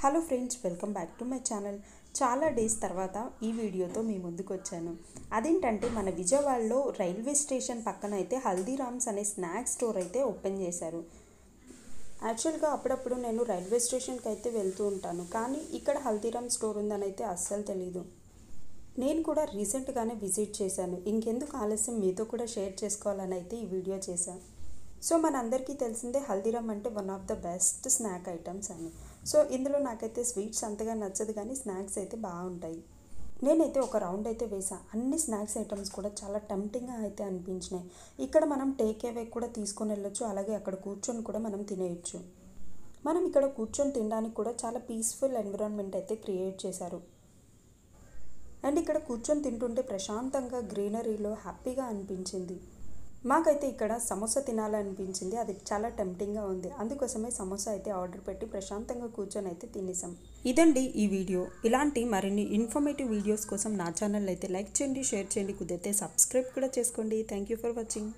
Hello friends, welcome back to my channel. చాలా days తర్వాత ఈ వీడియోతో మీ ముందుకు వచ్చాను. అదేంటంటే మన విజయవాడలో రైల్వే స్టేషన్ పక్కన అయితే హల్దీరామ్స్ అనే స్నాక్స్ స్టోర్ అయితే ఓపెన్ చేశారు. యాక్చువల్గా అప్పుడప్పుడు నేను రైల్వే స్టేషన్కి అయితే వెళ్తూ ఉంటాను, కానీ ఇక్కడ హల్దీరామ్స్ స్టోర్ ఉందని అయితే అస్సలు తెలీదు. నేను కూడా రీసెంట్గానే విజిట్ చేశాను. ఇంకెందుకు ఆలస్యం, మీతో కూడా షేర్ చేసుకోవాలని అయితే ఈ వీడియో చేశాను. సో మనందరికీ తెలిసిందే హల్దీరామ్ అంటే one of the best snack items అని. సో ఇందులో నాకైతే స్వీట్స్ అంతగా నచ్చదు, కానీ స్నాక్స్ అయితే బాగుంటాయి. నేనైతే ఒక రౌండ్ అయితే వేసాను. అన్ని స్నాక్స్ ఐటమ్స్ కూడా చాలా టెంప్టింగ్గా అయితే అనిపించినాయి. ఇక్కడ మనం టేక్ అవే కూడా తీసుకొని వెళ్ళొచ్చు, అలాగే అక్కడ కూర్చొని కూడా మనం తినేయచ్చు. మనం ఇక్కడ కూర్చొని తినడానికి కూడా చాలా పీస్ఫుల్ ఎన్విరాన్మెంట్ అయితే క్రియేట్ చేశారు. అండ్ ఇక్కడ కూర్చొని తింటుంటే ప్రశాంతంగా గ్రీనరీలో హ్యాపీగా అనిపించింది. మాకైతే ఇక్కడ సమోసా తినాలనిపించింది, అది చాలా టెంప్టింగ్గా ఉంది. అందుకోసమే సమోసా అయితే ఆర్డర్ పెట్టి ప్రశాంతంగా కూర్చొని అయితే తినేసాం. ఇదండి ఈ వీడియో. ఇలాంటి మరిన్ని ఇన్ఫర్మేటివ్ వీడియోస్ కోసం నా ఛానల్ అయితే లైక్ చేయండి, షేర్ చేయండి, కుదిరితే సబ్స్క్రైబ్ కూడా చేసుకోండి. Thank you for watching.